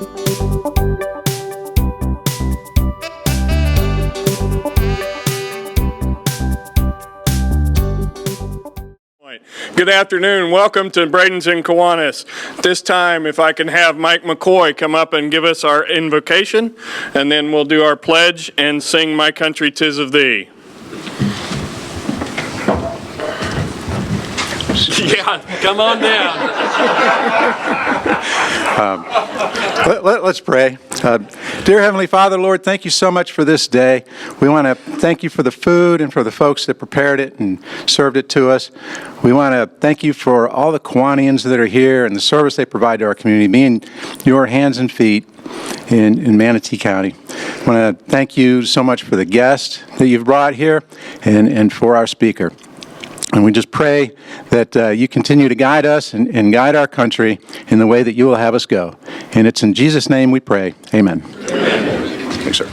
Good afternoon. Welcome to Bradenton, Kiwanis. This time, if I can have Mike McCoy come up and give us our invocation, and then we'll do our pledge and sing My Country 'Tis of Thee. Yeah, come on down. Let's pray. Dear Heavenly Father, Lord, thank you so much for this day. We want to thank you for the food and for the folks that prepared it and served it to us. We want to thank you for all the Kiwanians that are here and the service they provide to our community, being your hands and feet in Manatee County. I want to thank you so much for the guests that you've brought here and for our speaker. And we just pray that you continue to guide us and guide our country in the way that you will have us go. And it's in Jesus' name we pray. Amen. Amen. Thanks, sir.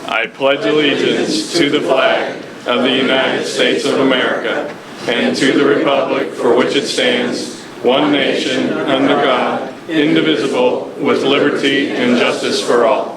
I pledge allegiance to the flag of the United States of America and to the republic for which it stands, one nation, under God, indivisible, with liberty and justice for all.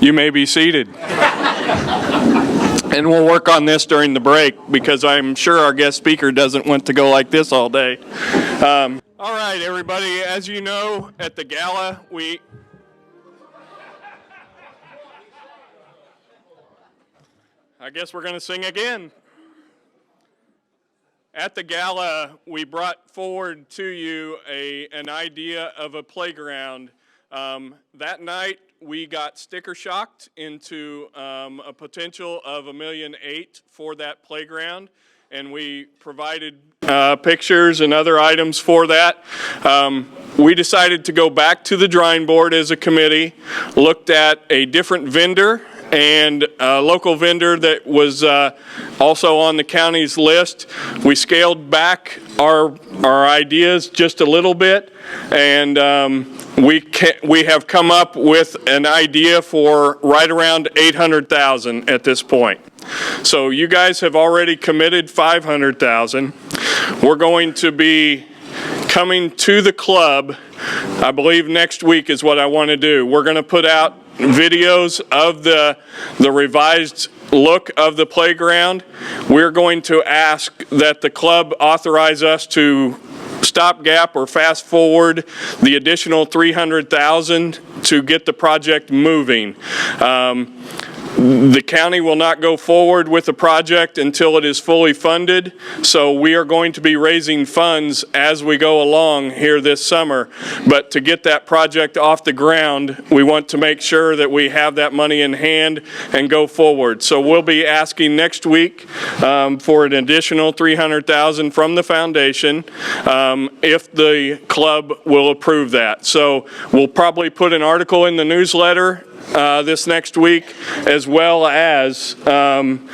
You may be seated. And we'll work on this during the break because I'm sure our guest speaker doesn't want to go like this all day. All right, everybody, as you know, at the gala, I guess we're going to sing again. At the gala, we brought forward to you an idea of a playground. That night, we got sticker shocked into a potential of $1.8 million for that playground, and we provided pictures and other items for that. We decided to go back to the drawing board as a committee, looked at a different vendor and a local vendor that was also on the county's list. We scaled back our ideas just a little bit, and we have come up with an idea for right around $800,000 at this point. So you guys have already committed $500,000. We're going to be coming to the club, I believe next week is what I want to do. We're going to put out videos of the revised look of the playground. We're going to ask that the club authorize us to stopgap or fast forward the additional $300,000 to get the project moving. The county will not go forward with the project until it is fully funded, so we are going to be raising funds as we go along here this summer. But to get that project off the ground, we want to make sure that we have that money in hand and go forward. So we'll be asking next week for an additional $300,000 from the foundation if the club will approve that. So we'll probably put an article in the newsletter this next week, as well as then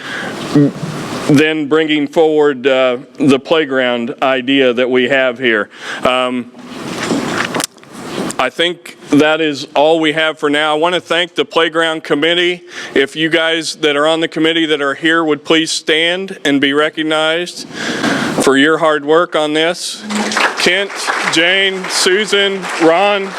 bringing forward the playground idea that we have here. I think that is all we have for now. I want to thank the Playground Committee. If you guys that are on the committee that are here would please stand and be recognized for your hard work on this. Kent, Jane, Susan, Ron,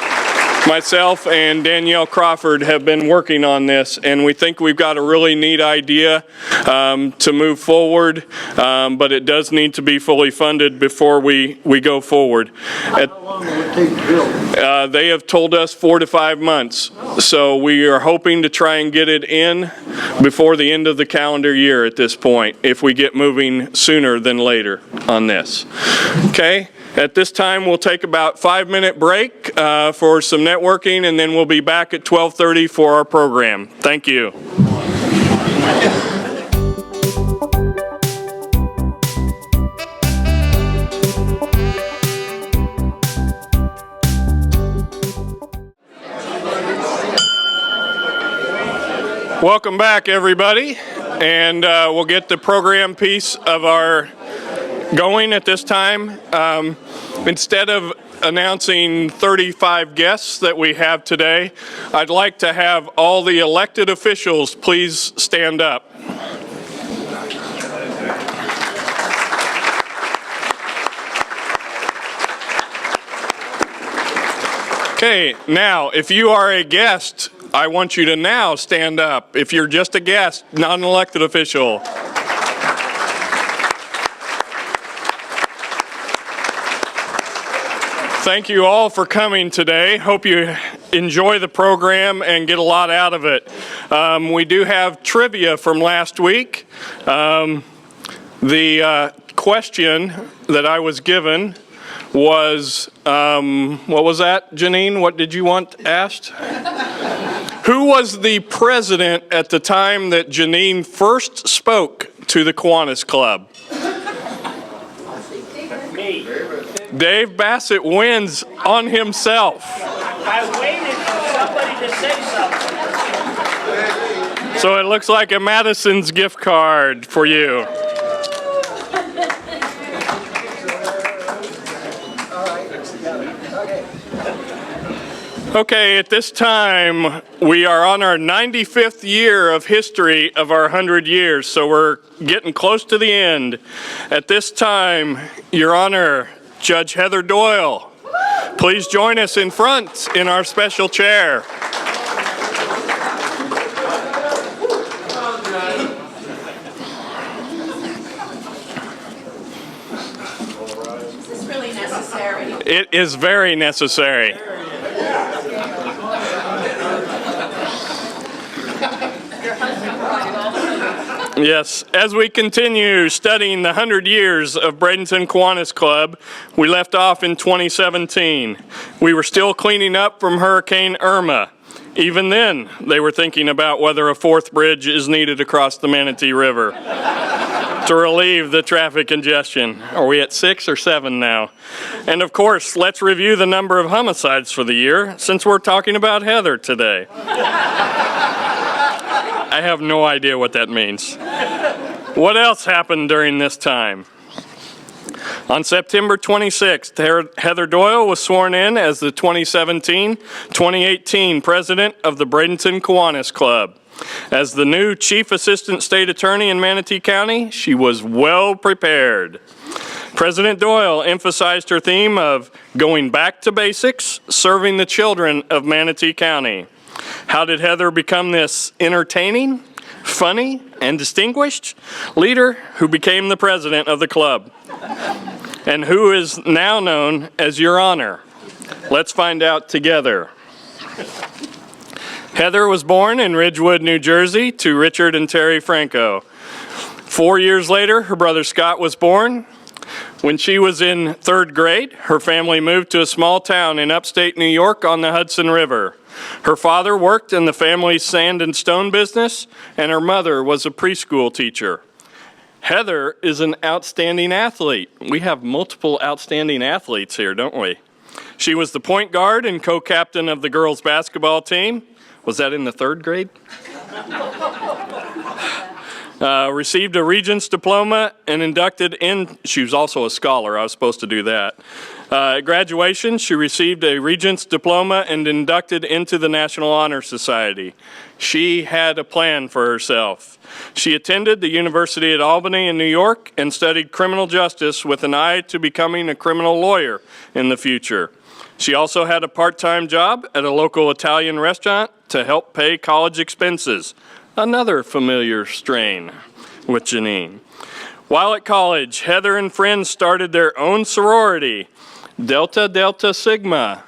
myself and Danielle Crawford have been working on this, and we think we've got a really neat idea to move forward, but it does need to be fully funded before we go forward. How long will it take to build? They have told us 4 to 5 months, so we are hoping to try and get it in before the end of the calendar year at this point, if we get moving sooner than later on this. Okay? At this time, we'll take about 5-minute break for some networking, and then we'll be back at 12:30 for our program. Thank you. Welcome back, everybody, and we'll get the program piece of our going at this time. Instead of announcing 35 guests that we have today, I'd like to have all the elected officials please stand up. Okay, now, if you are a guest, I want you to now stand up. If you're just a guest, not an elected official. Thank you all for coming today. Hope you enjoy the program and get a lot out of it. We do have trivia from last week. The question that I was given was, what was that, Janine? What did you want asked? Who was the president at the time that Janine first spoke to the Kiwanis Club? Me. Dave Bassett wins on himself. I waited for somebody to say something. So it looks like a Madison's gift card for you. Okay, at this time, we are on our 95th year of history of our 100 years, so we're getting close to the end. At this time, Your Honor, Judge Heather Doyle, please join us in front in our special chair. Is this really necessary? It is very necessary. Yes, as we continue studying the 100 years of Bradenton Kiwanis Club, we left off in 2017. We were still cleaning up from Hurricane Irma. Even then, they were thinking about whether a fourth bridge is needed across the Manatee River to relieve the traffic congestion. Are we at 6 or 7 now? And of course, let's review the number of homicides for the year, since we're talking about Heather today. I have no idea what that means. What else happened during this time? On September 26th, Heather Doyle was sworn in as the 2017-2018 president of the Bradenton Kiwanis Club. As the new Chief Assistant State Attorney in Manatee County, she was well prepared. President Doyle emphasized her theme of going back to basics, serving the children of Manatee County. How did Heather become this entertaining, funny, and distinguished leader who became the president of the club and who is now known as Your Honor? Let's find out together. Heather was born in Ridgewood, New Jersey, to Richard and Terry Franco. 4 years later, her brother Scott was born. When she was in 3rd grade, her family moved to a small town in upstate New York on the Hudson River. Her father worked in the family's sand and stone business, and her mother was a preschool teacher. Heather is an outstanding athlete. We have multiple outstanding athletes here, don't we? She was the point guard and co-captain of the girls' basketball team. Was that in the 3rd grade? Received a Regents diploma and inducted in, she was also a scholar, I was supposed to do that. At graduation, she received a Regents diploma and inducted into the National Honor Society. She had a plan for herself. She attended the University at Albany in New York and studied criminal justice with an eye to becoming a criminal lawyer in the future. She also had a part-time job at a local Italian restaurant to help pay college expenses. Another familiar strain with Janine. While at college, Heather and friends started their own sorority, Delta Delta Sigma,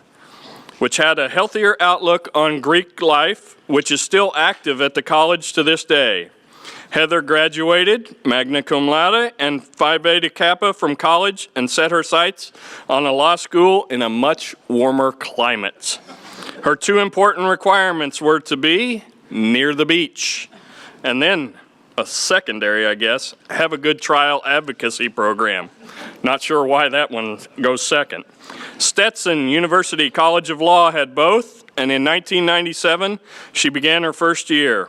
which had a healthier outlook on Greek life, which is still active at the college to this day. Heather graduated magna cum laude and Phi Beta Kappa from college and set her sights on a law school in a much warmer climate. Her two important requirements were to be near the beach, and then a secondary, I guess, have a good trial advocacy program. Not sure why that one goes second. Stetson University College of Law had both, and in 1997, she began her first year.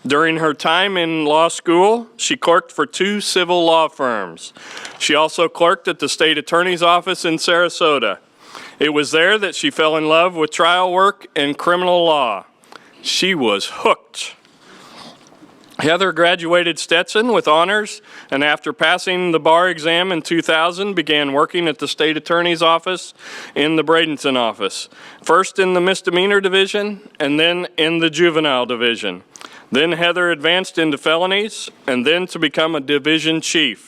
During her time in law school, she clerked for 2 civil law firms. She also clerked at the state attorney's office in Sarasota. It was there that she fell in love with trial work and criminal law. She was hooked. Heather graduated Stetson with honors, and after passing the bar exam in 2000, began working at the state attorney's office in the Bradenton office, first in the misdemeanor division and then in the juvenile division. Then Heather advanced into felonies and then to become a division chief.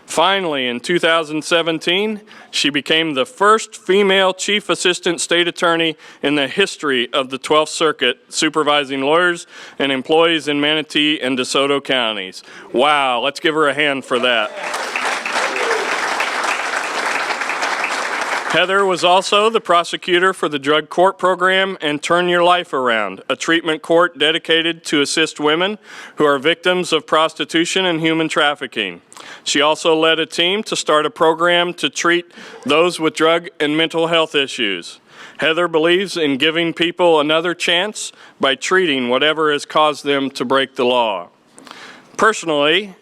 Finally, in 2017, she became the first female chief assistant state attorney in the history of the 12th Circuit, supervising lawyers and employees in Manatee and DeSoto counties. Wow, let's give her a hand for that. Heather was also the prosecutor for the drug court program and Turn Your Life Around, a treatment court dedicated to assist women who are victims of prostitution and human trafficking. She also led a team to start a program to treat those with drug and mental health issues. Heather believes in giving people another chance by treating whatever has caused them to break the law. Personally,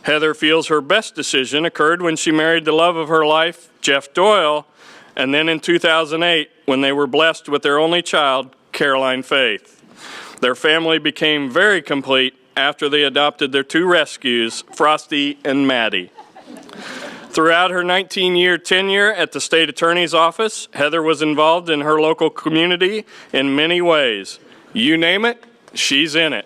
Heather feels her best decision occurred when she married the love of her life, Jeff Doyle, and then in 2008, when they were blessed with their only child, Caroline Faith. Their family became very complete after they adopted their 2 rescues, Frosty and Maddie. Throughout her 19-year tenure at the state attorney's office, Heather was involved in her local community in many ways. You name it, she's in it.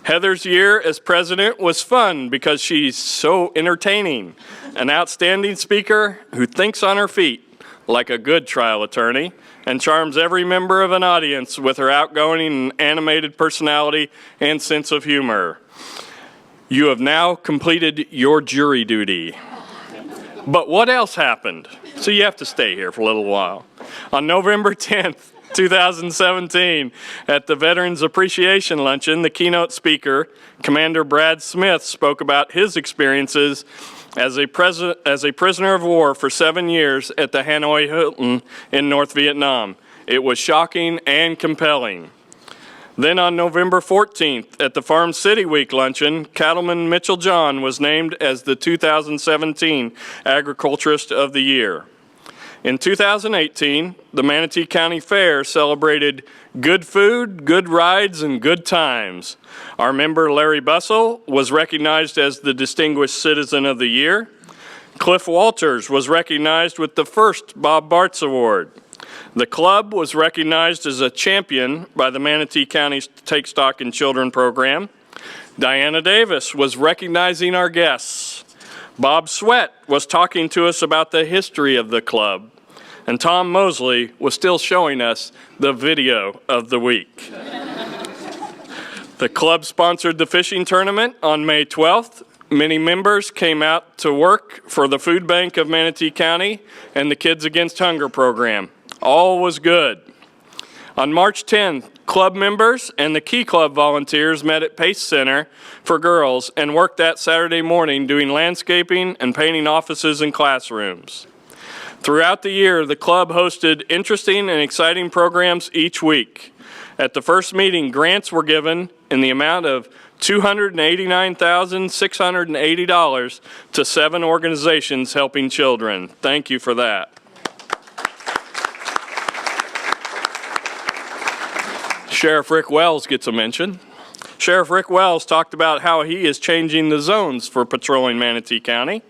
Heather's year as president was fun because she's so entertaining, an outstanding speaker who thinks on her feet like a good trial attorney, and charms every member of an audience with her outgoing and animated personality and sense of humor. You have now completed your jury duty. But what else happened? So you have to stay here for a little while. On November 10th, 2017, at the Veterans Appreciation Luncheon, the keynote speaker, Commander Brad Smith, spoke about his experiences as a prisoner of war for 7 years at the Hanoi Hilton in North Vietnam. It was shocking and compelling. Then on November 14th, at the Farm City Week luncheon, Cattleman Mitchell John was named as the 2017 Agriculturist of the Year. In 2018, the Manatee County Fair celebrated good food, good rides, and good times. Our member Larry Bussell was recognized as the Distinguished Citizen of the Year. Cliff Walters was recognized with the first Bob Bartz Award. The club was recognized as a champion by the Manatee County Take Stock in Children program. Diana Davis was recognizing our guests. Bob Sweat was talking to us about the history of the club. And Tom Mosley was still showing us the video of the week. The club sponsored the fishing tournament on May 12th. Many members came out to work for the Food Bank of Manatee County and the Kids Against Hunger program. All was good. On March 10th, club members and the Key Club volunteers met at Pace Center for Girls and worked that Saturday morning doing landscaping and painting offices and classrooms. Throughout the year, the club hosted interesting and exciting programs each week. At the first meeting, grants were given in the amount of $289,680 to 7 organizations helping children. Thank you for that. Sheriff Rick Wells gets a mention. Sheriff Rick Wells talked about how he is changing the zones for patrolling Manatee County.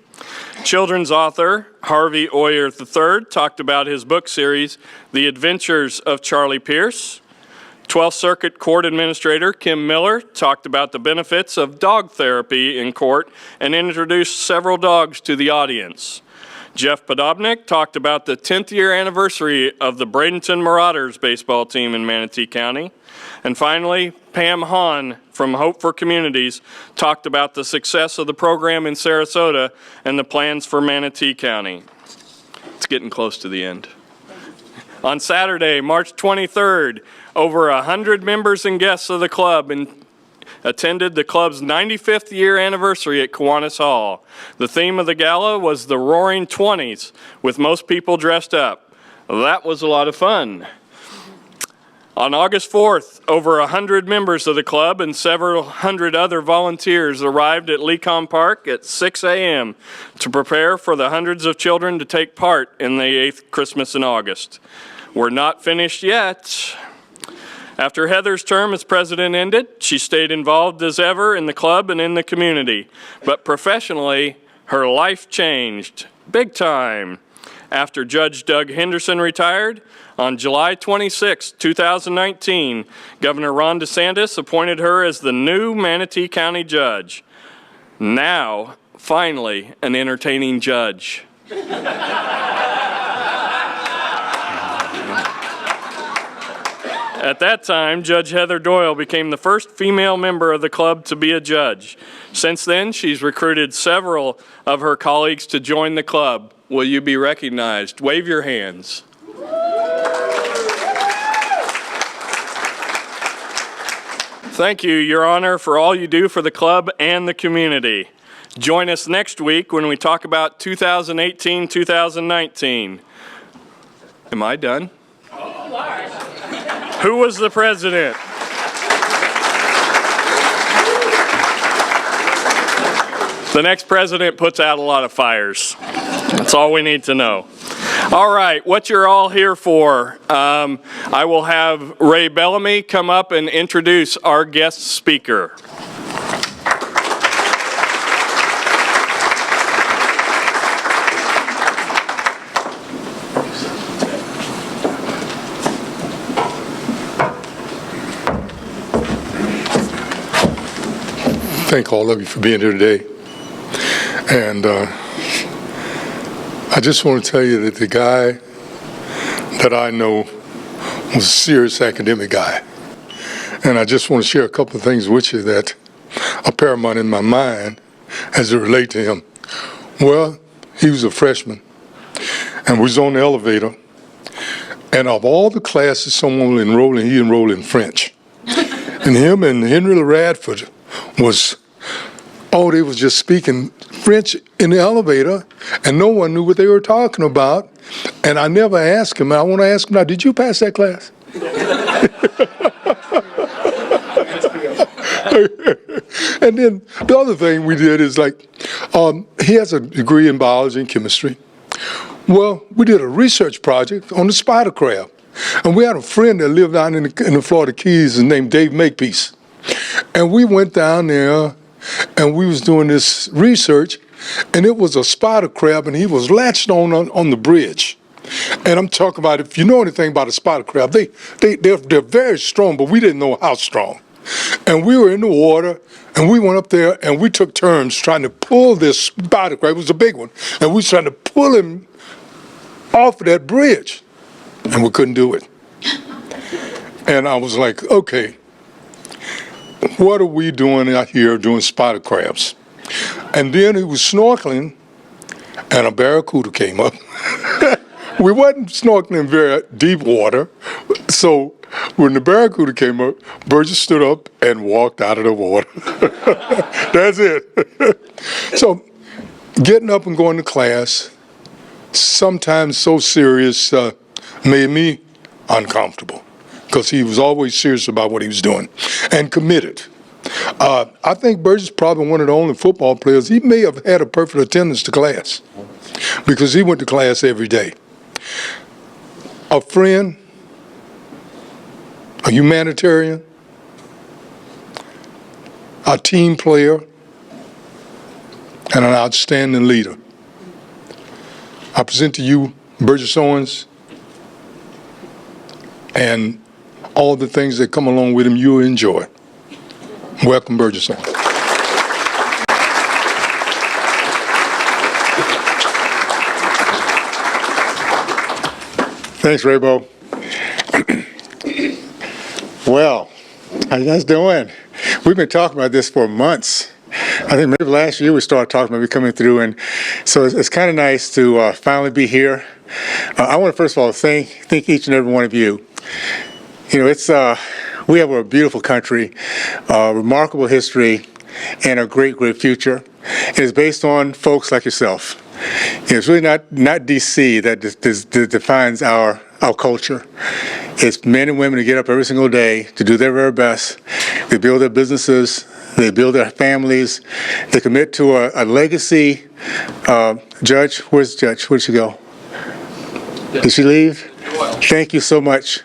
Children's author Harvey Oyer III talked about his book series, The Adventures of Charlie Pierce. 12th Circuit Court Administrator Kim Miller talked about the benefits of dog therapy in court and introduced several dogs to the audience. Jeff Podobnik talked about the 10th year anniversary of the Bradenton Marauders baseball team in Manatee County. And finally, Pam Hahn from Hope for Communities talked about the success of the program in Sarasota and the plans for Manatee County. It's getting close to the end. On Saturday, March 23rd, over 100 members and guests of the club attended the club's 95th year anniversary at Kiwanis Hall. The theme of the gala was the Roaring '20s, with most people dressed up. That was a lot of fun. On August 4th, over 100 members of the club and several hundred other volunteers arrived at Lecom Park at 6 a.m. to prepare for the hundreds of children to take part in the 8th Christmas in August. We're not finished yet. After Heather's term as president ended, she stayed involved as ever in the club and in the community. But professionally, her life changed big time. After Judge Doug Henderson retired, on July 26, 2019, Governor Ron DeSantis appointed her as the new Manatee County judge. Now, finally, an entertaining judge. At that time, Judge Heather Doyle became the first female member of the club to be a judge. Since then, she's recruited several of her colleagues to join the club. Will you be recognized? Wave your hands. Thank you, Your Honor, for all you do for the club and the community. Join us next week when we talk about 2018-2019. Am I done? Who was the president? The next president puts out a lot of fires. That's all we need to know. All right, what you're all here for, I will have Ray Bellamy come up and introduce our guest speaker. Thank all of you for being here today. And I just want to tell you that the guy that I know was a serious academic guy. And I just want to share a couple of things with you that are paramount in my mind as it relates to him. Well, he was a freshman and was on the elevator. And of all the classes someone would enroll in, he enrolled in French. And him and Henry Radford they was just speaking French in the elevator, and no one knew what they were talking about. And I never asked him, and I want to ask him now, did you pass that class? And then the other thing we did is he has a degree in biology and chemistry. Well, we did a research project on the spider crab. And we had a friend that lived down in the Florida Keys named Dave Makepeace. And we went down there and we was doing this research, and it was a spider crab, and he was latched on the bridge. And I'm talking about, if you know anything about a spider crab, they're very strong, but we didn't know how strong. And we were in the water, and we went up there, and we took turns trying to pull this spider crab. It was a big one. And we was trying to pull him off of that bridge, and we couldn't do it. And I was like, okay, what are we doing out here doing spider crabs? And then he was snorkeling, and a barracuda came up. We wasn't snorkeling in very deep water, so when the barracuda came up, Burgess stood up and walked out of the water. That's it. So getting up and going to class, sometimes so serious, made me uncomfortable, because he was always serious about what he was doing and committed. I think Burgess is probably one of the only football players. He may have had a perfect attendance to class because he went to class every day. A friend, a humanitarian, a team player, and an outstanding leader. I present to you Burgess Owens, and all the things that come along with him you'll enjoy. Welcome, Burgess Owens. Thanks, Raybo. Well, how you guys doing? We've been talking about this for months. I think maybe last year we started talking about it coming through, and so it's kind of nice to finally be here. I want to first of all thank each and every one of you. You know, it's we have a beautiful country, remarkable history, and a great future. It is based on folks like yourself. It's really not DC that defines our culture. It's men and women who get up every single day to do their very best. They build their businesses. They build their families. They commit to a legacy. Judge, where's the judge? Where'd she go? Did she leave? Thank you so much.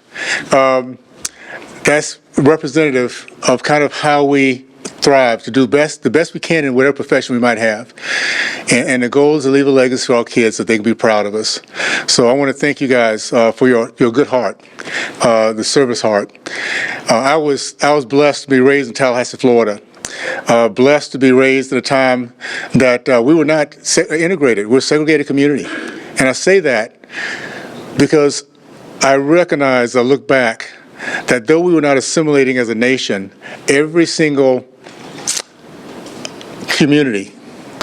That's representative of kind of how we thrive, to do the best we can in whatever profession we might have. And the goal is to leave a legacy for our kids that they can be proud of us. So I want to thank you guys for your good heart, the service heart. I was blessed to be raised in Tallahassee, Florida. Blessed to be raised at a time that we were not integrated. We're a segregated community. And I say that because I look back, that though we were not assimilating as a nation, every single community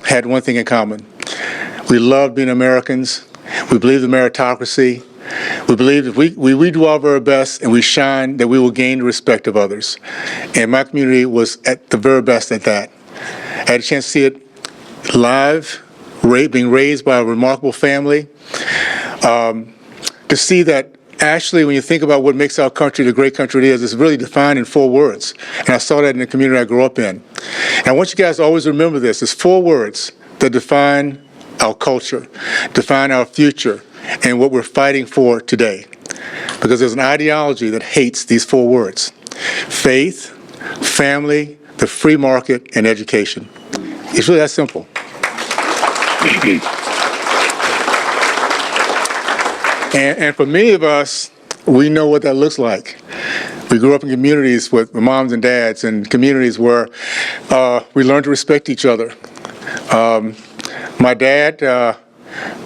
had one thing in common. We loved being Americans. We believed in meritocracy. We believed if we do our very best and we shine, that we will gain the respect of others. And my community was at the very best at that. I had a chance to see it live, being raised by a remarkable family. To see that actually, when you think about what makes our country the great country it is, it's really defined in 4 words. And I saw that in the community I grew up in. And I want you guys to always remember this. It's 4 words that define our culture, define our future, and what we're fighting for today. Because there's an ideology that hates these 4 words: faith, family, the free market, and education. It's really that simple. And for many of us, we know what that looks like. We grew up in communities with moms and dads, and communities where we learned to respect each other. My dad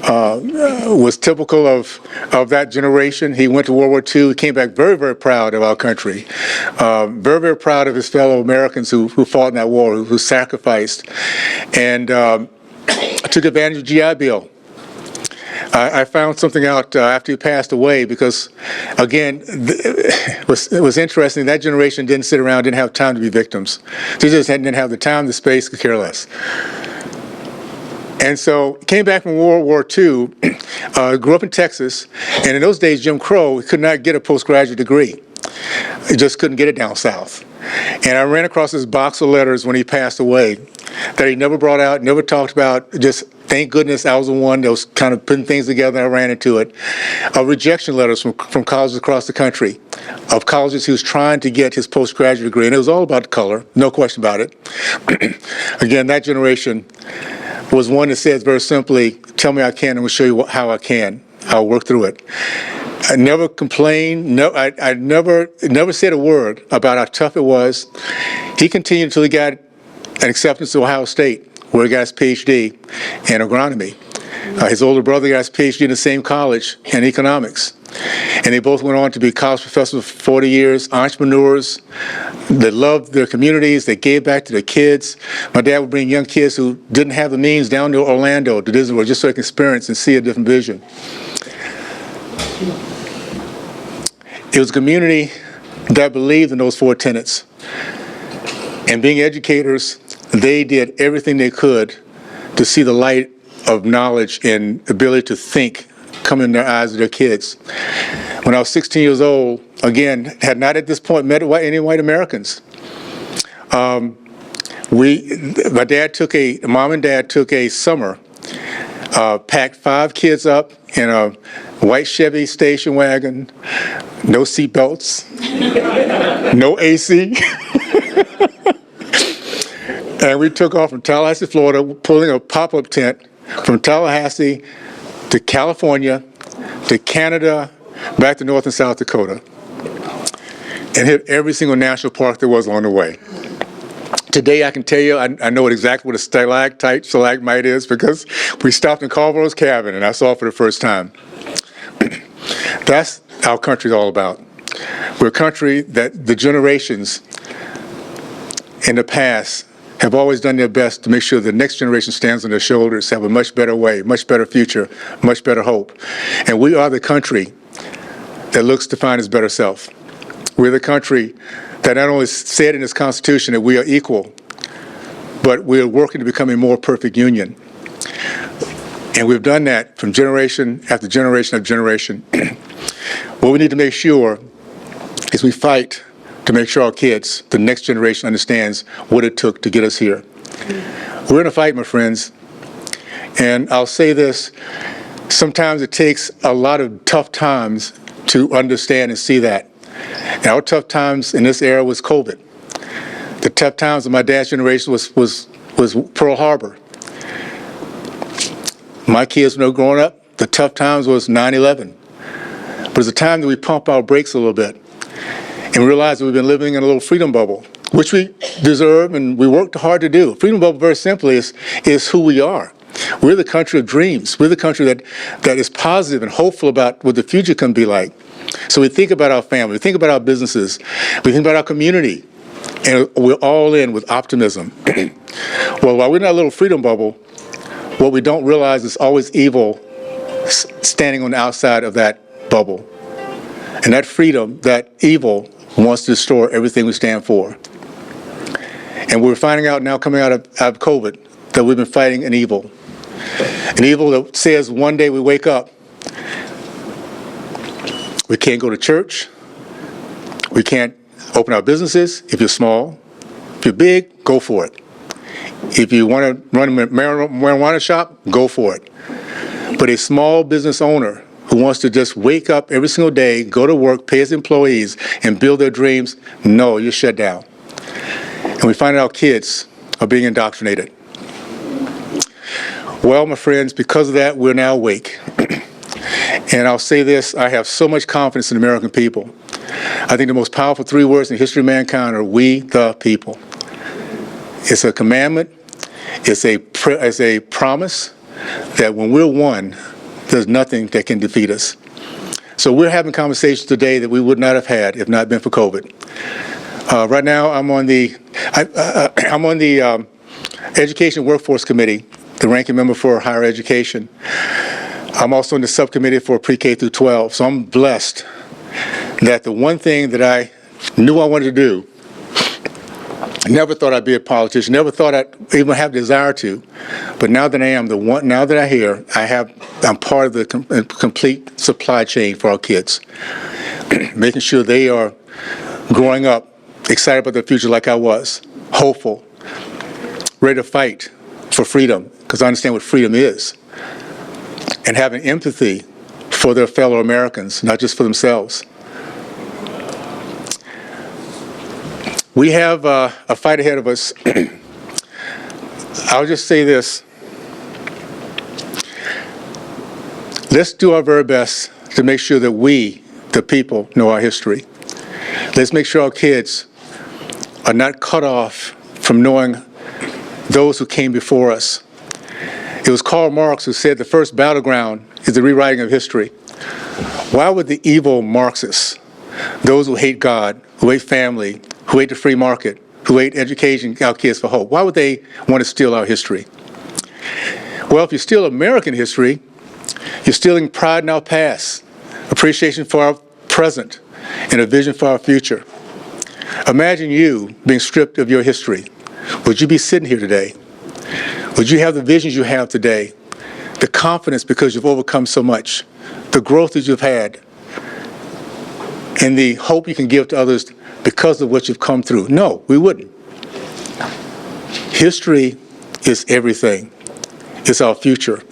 was typical of that generation. He went to World War II. He came back very, very proud of our country. Very, very proud of his fellow Americans who fought in that war, who sacrificed, and took advantage of the GI Bill. I found something out after he passed away because, again, it was interesting. That generation didn't sit around, didn't have time to be victims. They just didn't have the time, the space, could care less. And so came back from World War II, grew up in Texas, and in those days, Jim Crow could not get a postgraduate degree. He just couldn't get it down south. And I ran across this box of letters when he passed away that he never brought out, never talked about. Just thank goodness I was the one that was kind of putting things together, and I ran into it. Rejection letters from colleges across the country, of colleges he was trying to get his postgraduate degree. And it was all about color, no question about it. Again, that generation was one that says very simply, tell me I can, and we'll show you how I can. I'll work through it. I never complained. No, I never said a word about how tough it was. He continued until he got an acceptance to Ohio State, where he got his PhD in agronomy. His older brother got his PhD in the same college in economics. And they both went on to be college professors for 40 years, entrepreneurs. They loved their communities. They gave back to their kids. My dad would bring young kids who didn't have the means down to Orlando, to Disney World, just so they could experience and see a different vision. It was a community that believed in those 4 tenets. And being educators, they did everything they could to see the light of knowledge and ability to think come in their eyes of their kids. When I was 16 years old, again, had not at this point met any white Americans. Mom and dad took a summer, packed 5 kids up in a white Chevy station wagon, no seat belts, no AC. And we took off from Tallahassee, Florida, pulling a pop-up tent from Tallahassee to California, to Canada, back to North and South Dakota, and hit every single national park there was along the way. Today, I can tell you, I know exactly what a stalagmite is because we stopped in Carvalho's cabin and I saw it for the first time. That's our country's all about. We're a country that the generations in the past have always done their best to make sure the next generation stands on their shoulders, have a much better way, much better future, much better hope. And we are the country that looks to find its better self. We're the country that not only said in its Constitution that we are equal, but we're working to become a more perfect union. And we've done that from generation after generation after generation. What we need to make sure is we fight to make sure our kids, the next generation, understands what it took to get us here. We're in a fight, my friends. And I'll say this, sometimes it takes a lot of tough times to understand and see that. And our tough times in this era was COVID. The tough times of my dad's generation was Pearl Harbor. My kids, when they were growing up, the tough times was 9/11. But it's a time that we pump our brakes a little bit and realize that we've been living in a little freedom bubble, which we deserve and we worked hard to do. Freedom bubble, very simply, is who we are. We're the country of dreams. We're the country that is positive and hopeful about what the future can be like. So we think about our family, we think about our businesses, we think about our community, and we're all in with optimism. Well, while we're in that little freedom bubble, what we don't realize is always evil standing on the outside of that bubble. And that freedom, that evil, wants to destroy everything we stand for. And we're finding out now, coming out of COVID, that we've been fighting an evil. An evil that says one day we wake up, we can't go to church, we can't open our businesses. If you're small, if you're big, go for it. If you want to run a marijuana shop, go for it. But a small business owner who wants to just wake up every single day, go to work, pay his employees, and build their dreams, no, you're shut down. And we find out our kids are being indoctrinated. Well, my friends, because of that, we're now awake. And I'll say this, I have so much confidence in the American people. I think the most powerful 3 words in the history of mankind are we the people. It's a commandment, it's a promise that when we're one, there's nothing that can defeat us. So we're having conversations today that we would not have had if not been for COVID. Right now, I'm on the Education Workforce Committee, the ranking member for higher education. I'm also in the subcommittee for pre-K through 12. So I'm blessed that the one thing that I knew I wanted to do, never thought I'd be a politician, never thought I'd even have the desire to, but now that I am, now that I'm here, I'm part of the complete supply chain for our kids, making sure they are growing up excited about their future like I was, hopeful, ready to fight for freedom, because I understand what freedom is, and having empathy for their fellow Americans, not just for themselves. We have a fight ahead of us. I'll just say this. Let's do our very best to make sure that we, the people, know our history. Let's make sure our kids are not cut off from knowing those who came before us. It was Karl Marx who said the first battleground is the rewriting of history. Why would the evil Marxists, those who hate God, who hate family, who hate the free market, who hate education, our kids for hope, why would they want to steal our history? Well, if you steal American history, you're stealing pride in our past, appreciation for our present, and a vision for our future. Imagine you being stripped of your history. Would you be sitting here today? Would you have the visions you have today, the confidence because you've overcome so much, the growth that you've had, and the hope you can give to others because of what you've come through? No, we wouldn't. History is everything. It's our future.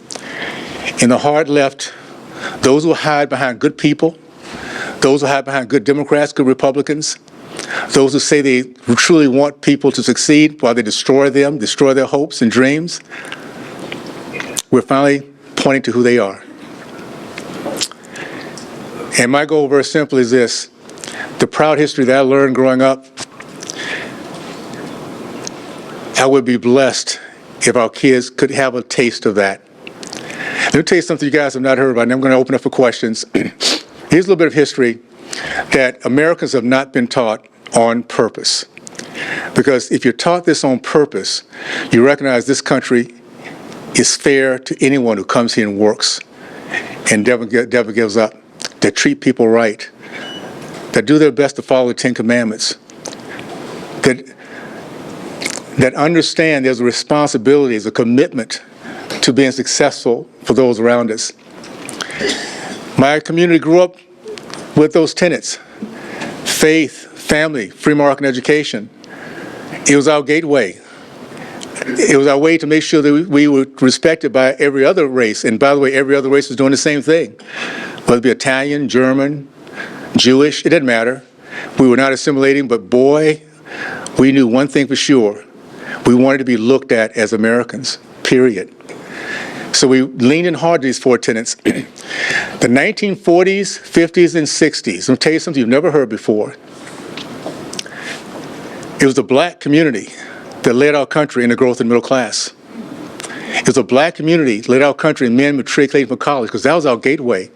In the hard left, those who hide behind good people, those who hide behind good Democrats, good Republicans, those who say they truly want people to succeed while they destroy them, destroy their hopes and dreams, we're finally pointing to who they are. And my goal, very simply, is this. The proud history that I learned growing up, I would be blessed if our kids could have a taste of that. Let me tell you something you guys have not heard about, and I'm going to open up for questions. Here's a little bit of history that Americans have not been taught on purpose. Because if you're taught this on purpose, you recognize this country is fair to anyone who comes here and works and never gives up, that treat people right, that do their best to follow the Ten Commandments, that understand there's a responsibility, there's a commitment to being successful for those around us. My community grew up with those tenets: faith, family, free market education. It was our gateway. It was our way to make sure that we were respected by every other race. And by the way, every other race was doing the same thing. Whether it be Italian, German, Jewish, it didn't matter. We were not assimilating, but boy, we knew one thing for sure. We wanted to be looked at as Americans, period. So we leaned in hard to these four tenets. The 1940s, 50s, and 60s, I'll tell you something you've never heard before. It was the black community that led our country in the growth of the middle class. It was the black community that led our country in men matriculating from college, because that was our gateway.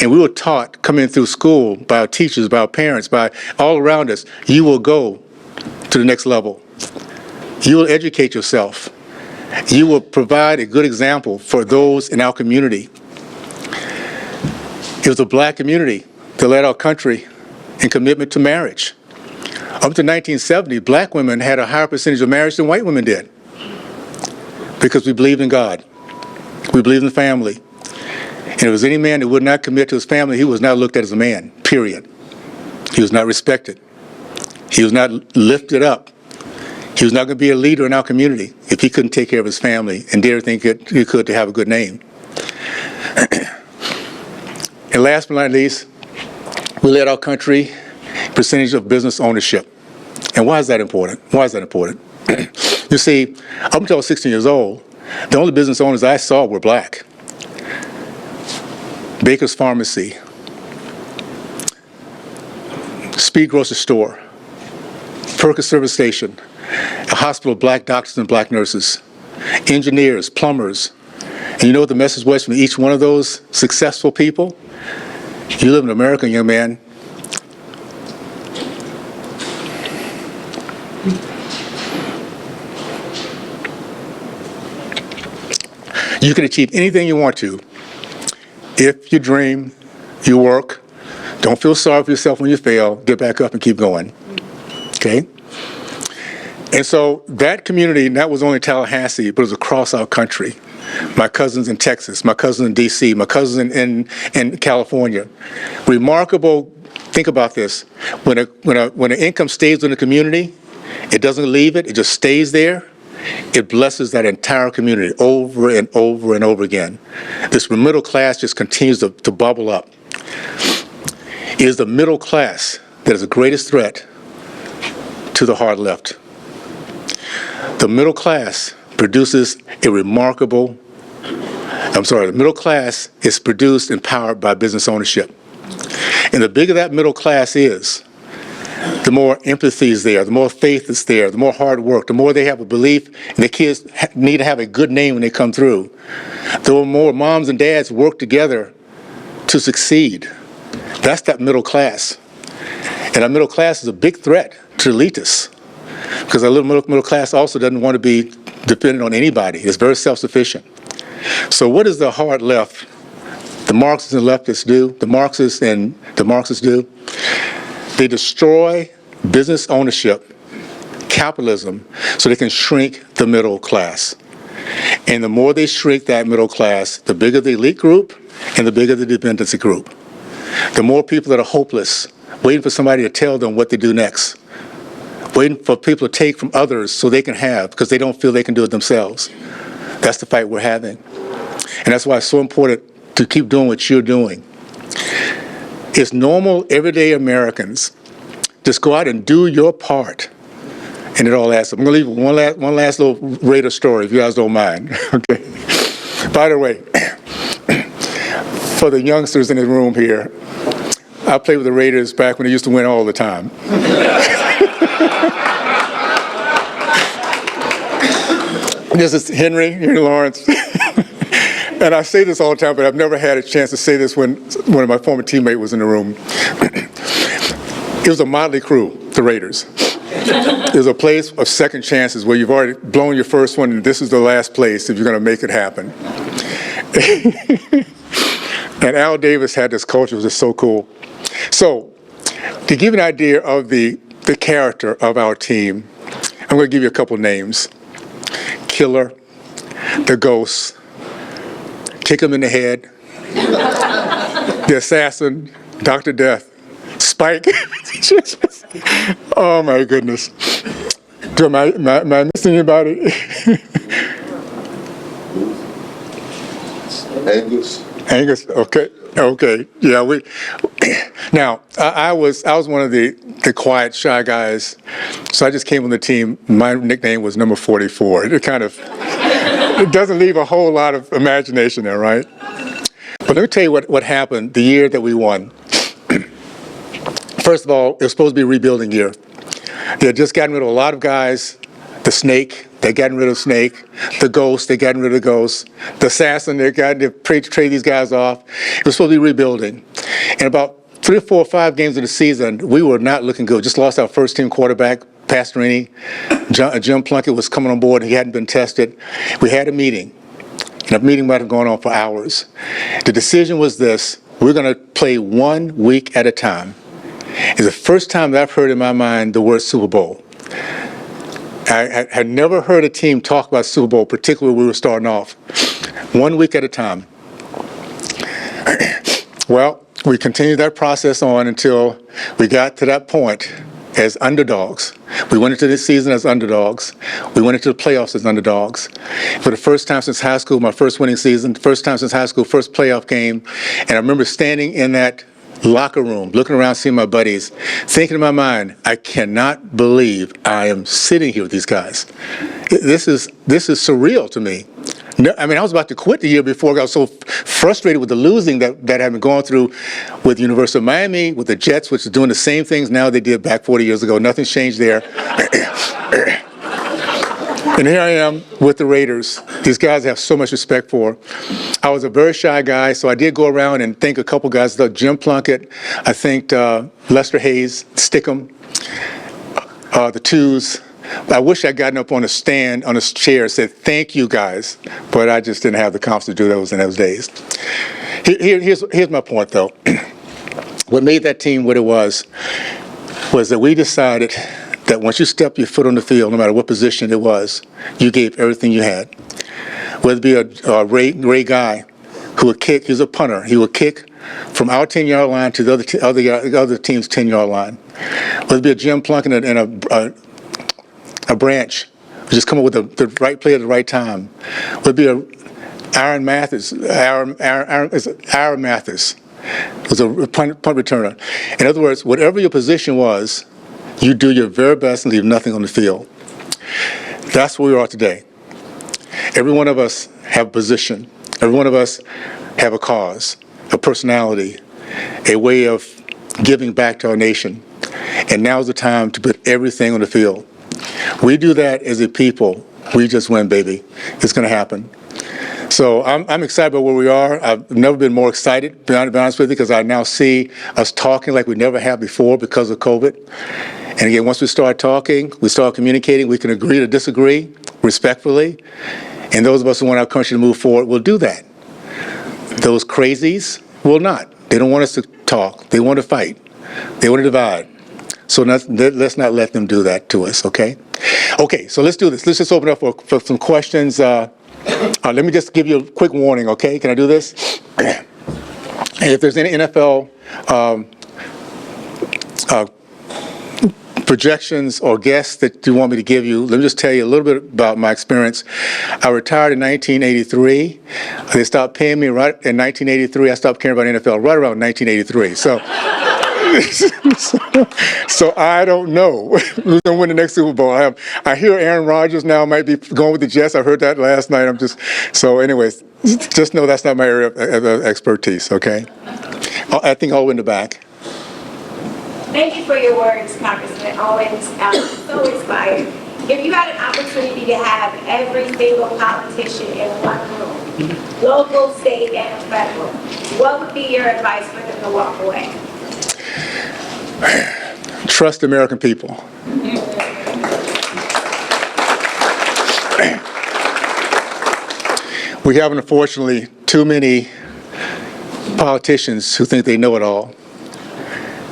And we were taught coming through school by our teachers, by our parents, by all around us, you will go to the next level. You will educate yourself. You will provide a good example for those in our community. It was the black community that led our country in commitment to marriage. Up to 1970, black women had a higher percentage of marriage than white women did, because we believed in God. We believed in the family. And if there was any man that would not commit to his family, he was not looked at as a man, period. He was not respected. He was not lifted up. He was not going to be a leader in our community if he couldn't take care of his family and did everything he could to have a good name. And last but not least, we led our country percentage of business ownership. And why is that important? Why is that important? You see, up until I was 16 years old, the only business owners I saw were black. Baker's Pharmacy, Speed Grocery Store, Perkins Service Station, a hospital of black doctors and black nurses, engineers, plumbers. And you know what the message was from each one of those successful people? You live in America, young man. You can achieve anything you want to if you dream, you work, don't feel sorry for yourself when you fail, get back up and keep going. Okay? And so that community, and that was only Tallahassee, but it was across our country. My cousins in Texas, my cousins in D.C., my cousins in California. Remarkable, think about this, when an income stays in the community, it doesn't leave it, it just stays there. It blesses that entire community over and over and over again. This middle class just continues to bubble up. It is the middle class that is the greatest threat to the hard left. The middle class produces a remarkable, the middle class is produced and powered by business ownership. And the bigger that middle class is, the more empathy is there, the more faith is there, the more hard work, the more they have a belief, and the kids need to have a good name when they come through. The more moms and dads work together to succeed. That's that middle class. And that middle class is a big threat to elitists, because that little middle class also doesn't want to be dependent on anybody. It's very self-sufficient. So what does the hard left, the Marxists and leftists do, the Marxists do? They destroy business ownership, capitalism, so they can shrink the middle class. And the more they shrink that middle class, the bigger the elite group and the bigger the dependency group. The more people that are hopeless, waiting for somebody to tell them what to do next, waiting for people to take from others so they can have, because they don't feel they can do it themselves. That's the fight we're having. And that's why it's so important to keep doing what you're doing. It's normal, everyday Americans. Just go out and do your part, and it all adds up. I'm going to leave one last little Raider story, if you guys don't mind. Okay. By the way, for the youngsters in the room here, I played with the Raiders back when they used to win all the time. This is Henry Lawrence. and I say this all the time, but I've never had a chance to say this when one of my former teammates was in the room. It was a motley crew, the Raiders. It was a place of second chances where you've already blown your first one, and this is the last place if you're going to make it happen. And Al Davis had this culture, it was just so cool. So, to give you an idea of the character of our team, I'm going to give you a couple names. Killer, the Ghost, Kick Him in the Head, the Assassin, Dr. Death, Spike. Oh my goodness. Am I missing anybody? Angus, okay, yeah. Now I was one of the quiet, shy guys, so I just came on the team. My nickname was number 44. It doesn't leave a whole lot of imagination there, right? But let me tell you what happened the year that we won. First of all, it was supposed to be a rebuilding year. They had just gotten rid of a lot of guys. The Snake, they gotten rid of Snake. The Ghost, they gotten rid of Ghost. The Assassin, they trade these guys off. It was supposed to be rebuilding. And about 3 or 4 or 5 games of the season, we were not looking good. Just lost our first team quarterback, Pastorini. Jim Plunkett was coming on board. He hadn't been tested. We had a meeting. And the meeting might have gone on for hours. The decision was this: we're going to play 1 week at a time. It's the first time that I've heard in my mind the word Super Bowl. I had never heard a team talk about Super Bowl, particularly when we were starting off. 1 week at a time. Well, we continued that process on until we got to that point as underdogs. We went into this season as underdogs. We went into the playoffs as underdogs. For the first time since high school, my first winning season, first time since high school, first playoff game. And I remember standing in that locker room, looking around, seeing my buddies, thinking in my mind, I cannot believe I am sitting here with these guys. This is surreal to me. No, I mean, I was about to quit the year before. I was so frustrated with the losing that I've been going through with the University of Miami, with the Jets, which are doing the same things now they did back 40 years ago. Nothing's changed there. And here I am with the Raiders. These guys I have so much respect for. I was a very shy guy, so I did go around and thank a couple guys. Jim Plunkett, I thanked Lester Hayes, Stickum, the Twos. I wish I'd gotten up on a stand, on a chair, and said, thank you guys, but I just didn't have the confidence to do those in those days. Here's my point, though. What made that team what it was that we decided that once you step your foot on the field, no matter what position it was, you gave everything you had. Whether it be a Ray Guy who would kick, he was a punter, he would kick from our 10-yard line to the other team's 10-yard line. Whether it be a Jim Plunkett and a Branch who just come up with the right play at the right time. Whether it be a Aaron Mathis was a punt returner. In other words, whatever your position was, you do your very best and leave nothing on the field. That's where we are today. Every one of us have a position. Every one of us have a cause, a personality, a way of giving back to our nation. And now's the time to put everything on the field. We do that as a people. We just win, baby. It's going to happen. So I'm excited about where we are. I've never been more excited, to be honest with you, because I now see us talking like we never have before because of COVID. And again, once we start talking, we start communicating, we can agree to disagree respectfully. And those of us who want our country to move forward will do that. Those crazies will not. They don't want us to talk. They want to fight. They want to divide. So let's not let them do that to us, okay? Okay, so let's do this. Let's just open up for some questions. Let me just give you a quick warning, okay? Can I do this? If there's any NFL projections or guests that you want me to give you, let me just tell you a little bit about my experience. I retired in 1983. They stopped paying me right in 1983. I stopped caring about NFL right around 1983. So I don't know who's going to win the next Super Bowl. I hear Aaron Rodgers now might be going with the Jets. I heard that last night. Anyways, just know that's not my area of expertise, okay? I think I'll win the back. Thank you for your words, Congressman Owens. So inspired. If you had an opportunity to have every single politician in one room, local, state, and federal. What would be your advice for them to walk away? Trust the American people. We have, unfortunately, too many politicians who think they know it all,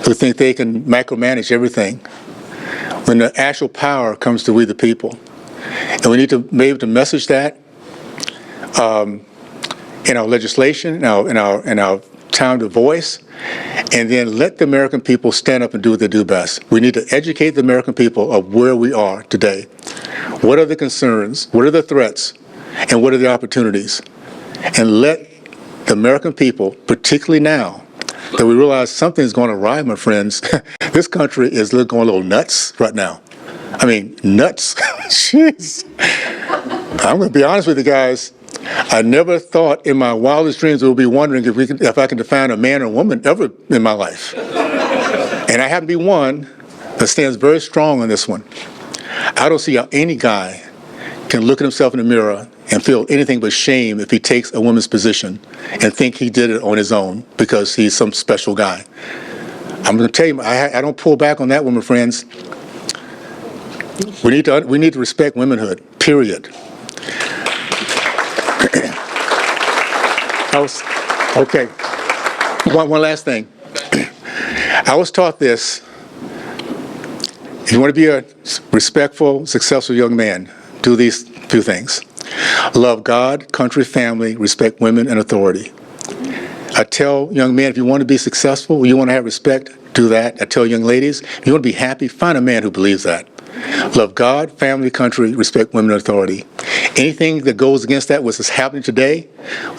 who think they can micromanage everything, when the actual power comes to we the people. And we need to be able to message that in our legislation, in our time to voice, and then let the American people stand up and do what they do best. We need to educate the American people of where we are today. What are the concerns? What are the threats? And what are the opportunities? And let the American people, particularly now, that we realize something's going to arrive, my friends. This country is going a little nuts right now. I mean, nuts. Jeez. I'm going to be honest with you guys. I never thought in my wildest dreams we would be wondering if I can define a man or woman ever in my life. And I happen to be one that stands very strong on this one. I don't see how any guy can look at himself in the mirror and feel anything but shame if he takes a woman's position and think he did it on his own because he's some special guy. I'm going to tell you, I don't pull back on that one, my friends. We need to respect womanhood, period. Okay, one last thing. I was taught this. If you want to be a respectful, successful young man, do these few things. Love God, country, family, respect women, and authority. I tell young men, if you want to be successful, you want to have respect, do that. I tell young ladies, if you want to be happy, find a man who believes that. Love God, family, country, respect women, and authority. Anything that goes against that, what's happening today,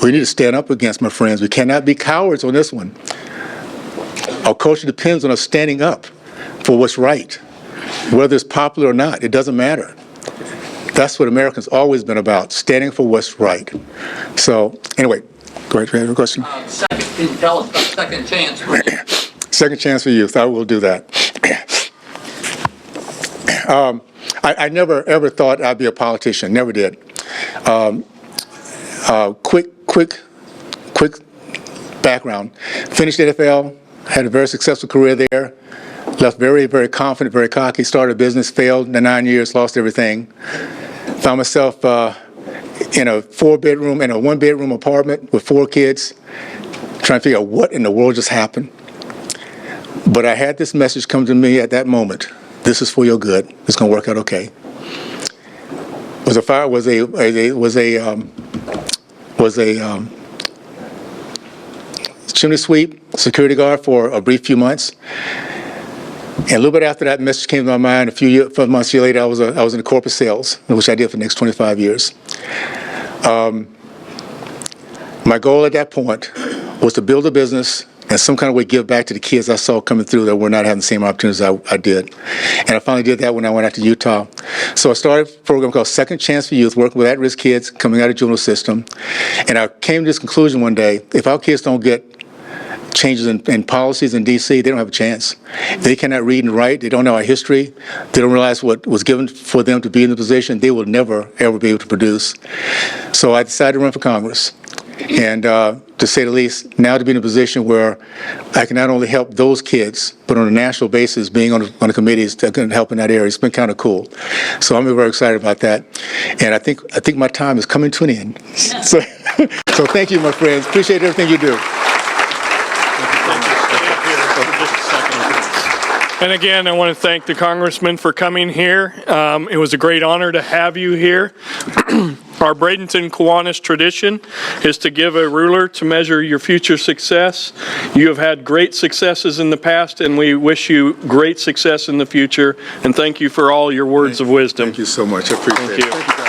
we need to stand up against, my friends. We cannot be cowards on this one. Our culture depends on us standing up for what's right. Whether it's popular or not, it doesn't matter. That's what Americans always been about, standing for what's right. So, anyway, go ahead, you have a question? Can you tell us about second chance for youth? Second chance for youth, I will do that. I never, ever thought I'd be a politician, never did. Quick background. Finished NFL, had a very successful career there. Left very, very confident, very cocky, started a business, failed in the 9 years, lost everything. Found myself in a one-bedroom apartment with 4 kids, trying to figure out what in the world just happened. But I had this message come to me at that moment. This is for your good. It's going to work out okay. Was a chimney sweep, security guard for a brief few months. And a little bit after that message came to my mind, a few months later, I was in corporate sales, which I did for the next 25 years. My goal at that point was to build a business and some kind of way give back to the kids I saw coming through that were not having the same opportunities I did. And I finally did that when I went out to Utah. So I started a program called Second Chance for Youth, working with at-risk kids coming out of the juvenile system. And I came to this conclusion one day: if our kids don't get changes in policies in D.C., they don't have a chance. They cannot read and write. They don't know our history. They don't realize what was given for them to be in the position. They will never, ever be able to produce. So I decided to run for Congress. And to say the least, now to be in a position where I can not only help those kids, but on a national basis, being on the committees that can help in that area, it's been kind of cool. So I'm very excited about that. And I think my time is coming to an end. So thank you, my friends. Appreciate everything you do. And again, I want to thank the Congressman for coming here. It was a great honor to have you here. Our Bradenton Kiwanis tradition is to give a ruler to measure your future success. You have had great successes in the past, and we wish you great success in the future. And thank you for all your words of wisdom. Thank you so much. I appreciate it. Thank you.